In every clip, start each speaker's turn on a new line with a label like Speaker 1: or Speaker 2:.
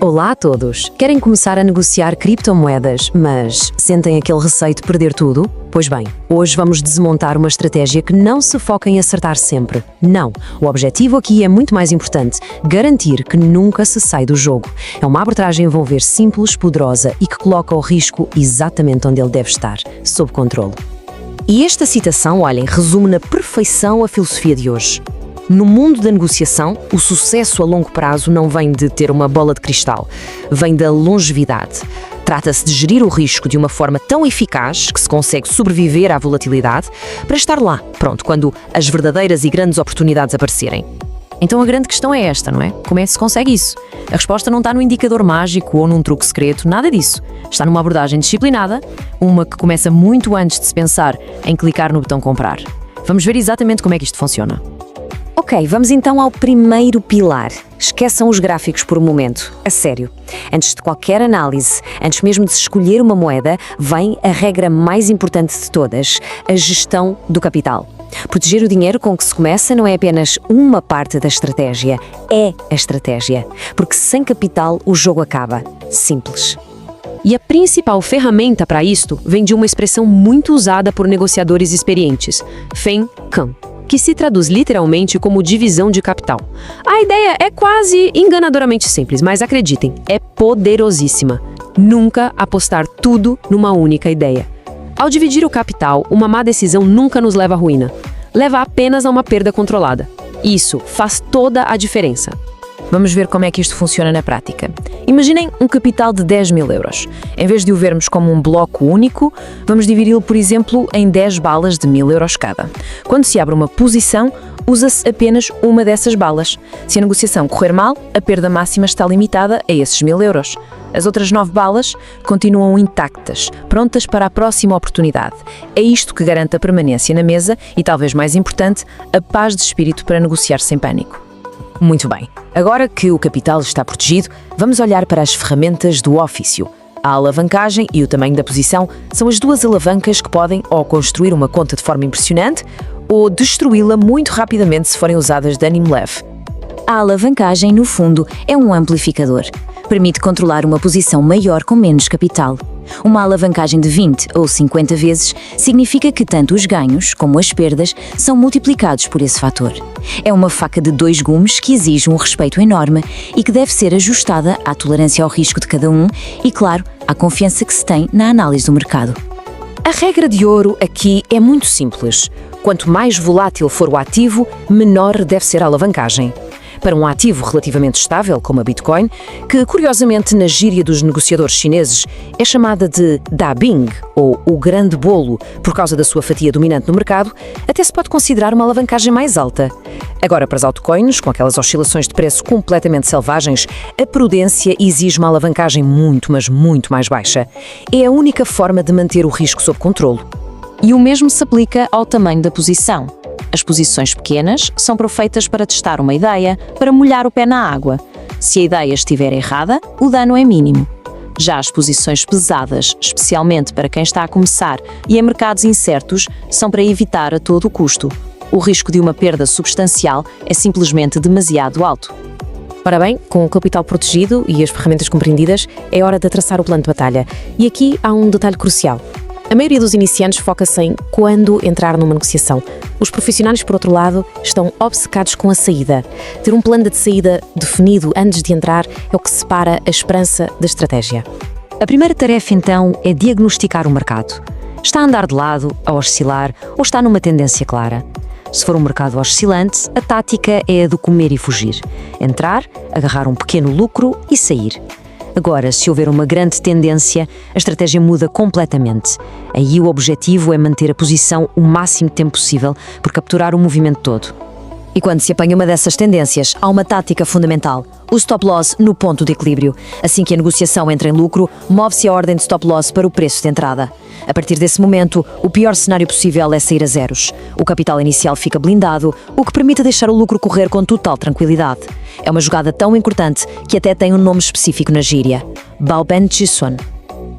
Speaker 1: Olá a todos! Querem começar a negociar criptomoedas, mas sentem aquele receio de perder tudo? Pois bem, hoje vamos desmontar uma estratégia que não se foca em acertar sempre. Não, o objetivo aqui é muito mais importante, garantir que nunca se sai do jogo. É uma arbitragem a envolver simples, poderosa e que coloca o risco exatamente onde ele deve estar, sob controle. E esta citação, olhem, resume na perfeição a filosofia de hoje. No mundo da negociação, o sucesso a longo prazo não vem de ter uma bola de cristal, vem da longevidade. Trata-se de gerir o risco de uma forma tão eficaz que se consegue sobreviver à volatilidade para estar lá, pronto, quando as verdadeiras e grandes oportunidades aparecerem. Então a grande questão é esta, não é? Como é que se consegue isso? A resposta não está no indicador mágico ou num truque secreto, nada disso. Está numa abordagem disciplinada, uma que começa muito antes de se pensar em clicar no botão comprar. Vamos ver exatamente como é que isto funciona. Ok, vamos então ao primeiro pilar. Esqueçam os gráficos por um momento. A sério. Antes de qualquer análise, antes mesmo de se escolher uma moeda, vem a regra mais importante de todas, a gestão do capital. Proteger o dinheiro com que se começa não é apenas uma parte da estratégia, é a estratégia. Porque sem capital o jogo acaba. Simples. E a principal ferramenta para isto vem de uma expressão muito usada por negociadores experientes, Fen Kan, que se traduz literalmente como divisão de capital. A ideia é quase enganadoramente simples, mas acreditem, é poderosíssima. Nunca apostar tudo numa única ideia. Ao dividir o capital, uma má decisão nunca nos leva à ruína. Leva apenas a uma perda controlada. Isso faz toda a diferença. Vamos ver como é que isto funciona na prática. Imaginem um capital de 10 mil euros. Em vez de o vermos como um bloco único, vamos dividi-lo, por exemplo, em 10 balas de 1000 euros cada. Quando se abre uma posição, usa-se apenas uma dessas balas. Se a negociação correr mal, a perda máxima está limitada a esses 1000 euros. As outras 9 balas continuam intactas, prontas para a próxima oportunidade. É isto que garante a permanência na mesa e, talvez mais importante, a paz de espírito para negociar sem pânico. Muito bem, agora que o capital está protegido, vamos olhar para as ferramentas do ofício. A alavancagem e o tamanho da posição são as duas alavancas que podem ou construir uma conta de forma impressionante ou destruí-la muito rapidamente se forem usadas de ânimo leve.
Speaker 2: A alavancagem, no fundo, é um amplificador. Permite controlar uma posição maior com menos capital. Uma alavancagem de 20 ou 50 vezes significa que tanto os ganhos como as perdas são multiplicados por esse fator. É uma faca de dois gumes que exige um respeito enorme e que deve ser ajustada à tolerância ao risco de cada um e, claro, à confiança que se tem na análise do mercado.
Speaker 1: A regra de ouro aqui é muito simples. Quanto mais volátil for o ativo, menor deve ser a alavancagem. Para um ativo relativamente estável, como a Bitcoin, que curiosamente na gíria dos negociadores chineses é chamada de Dabing, ou o grande bolo, por causa da sua fatia dominante no mercado, até se pode considerar uma alavancagem mais alta. Agora, para as altcoins, com aquelas oscilações de preço completamente selvagens, a prudência exige uma alavancagem muito, mas muito mais baixa. É a única forma de manter o risco sob controle.
Speaker 2: E o mesmo se aplica ao tamanho da posição. As posições pequenas são perfeitas para testar uma ideia, para molhar o pé na água. Se a ideia estiver errada, o dano é mínimo. Já as posições pesadas, especialmente para quem está a começar e em mercados incertos, são para evitar a todo custo. O risco de uma perda substancial é simplesmente demasiado alto.
Speaker 1: Ora bem, com o capital protegido e as ferramentas compreendidas, é hora de traçar o plano de batalha. E aqui há um detalhe crucial. A maioria dos iniciantes foca-se em quando entrar numa negociação. Os profissionais, por outro lado, estão obcecados com a saída. Ter um plano de saída definido antes de entrar é o que separa a esperança da estratégia. A primeira tarefa, então, é diagnosticar o mercado. Está a andar de lado, a oscilar ou está numa tendência clara? Se for um mercado oscilante, a tática é a do comer e fugir. Entrar, agarrar um pequeno lucro e sair. Agora, se houver uma grande tendência, a estratégia muda completamente. Aí o objetivo é manter a posição o máximo tempo possível por capturar o movimento todo. E quando se apanha uma dessas tendências, há uma tática fundamental, o stop loss no ponto de equilíbrio. Assim que a negociação entra em lucro, move-se a ordem de stop loss para o preço de entrada. A partir desse momento, o pior cenário possível é sair a zeros. O capital inicial fica blindado, o que permite deixar o lucro correr com total tranquilidade. É uma jogada tão importante que até tem um nome específico na gíria: Bao Ben Chi Sun.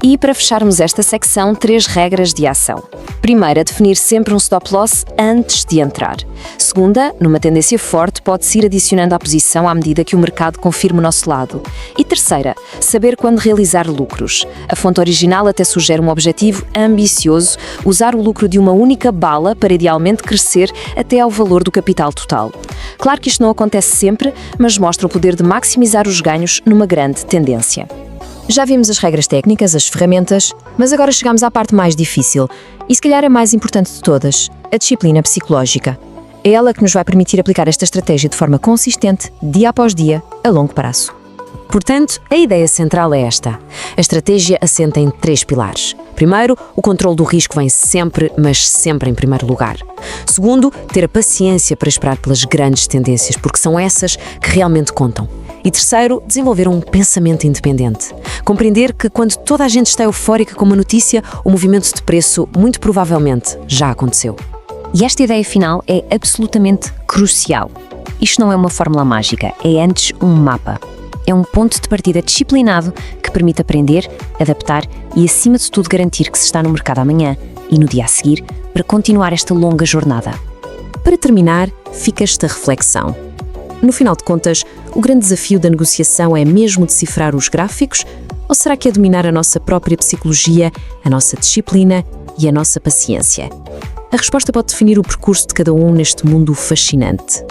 Speaker 3: E para fecharmos esta secção, 3 regras de ação. Primeira, definir sempre um stop loss antes de entrar. Segunda, numa tendência forte, pode-se ir adicionando à posição à medida que o mercado confirma o nosso lado. E terceira, saber quando realizar lucros. A fonte original até sugere um objetivo ambicioso, usar o lucro de uma única bala para idealmente crescer até ao valor do capital total. Claro que isto não acontece sempre, mas mostra o poder de maximizar os ganhos numa grande tendência.
Speaker 1: Já vimos as regras técnicas, as ferramentas, mas agora chegamos à parte mais difícil e se calhar a mais importante de todas, a disciplina psicológica. É ela que nos vai permitir aplicar esta estratégia de forma consistente, dia após dia, a longo prazo. Portanto, a ideia central é esta. A estratégia assenta em 3 pilares. Primeiro, o controle do risco vem sempre, mas sempre em primeiro lugar. Segundo, ter a paciência para esperar pelas grandes tendências, porque são essas que realmente contam. E terceiro, desenvolver um pensamento independente. Compreender que quando toda a gente está eufórica com uma notícia, o movimento de preço muito provavelmente já aconteceu.
Speaker 2: E esta ideia final é absolutamente crucial. Isto não é uma fórmula mágica, é antes um mapa. É um ponto de partida disciplinado que permite aprender, adaptar e, acima de tudo, garantir que se está no mercado amanhã e no dia a seguir para continuar esta longa jornada.
Speaker 1: Para terminar, fica esta reflexão. No final de contas, o grande desafio da negociação é mesmo decifrar os gráficos? Ou será que é dominar a nossa própria psicologia, a nossa disciplina e a nossa paciência? A resposta pode definir o percurso de cada um neste mundo fascinante.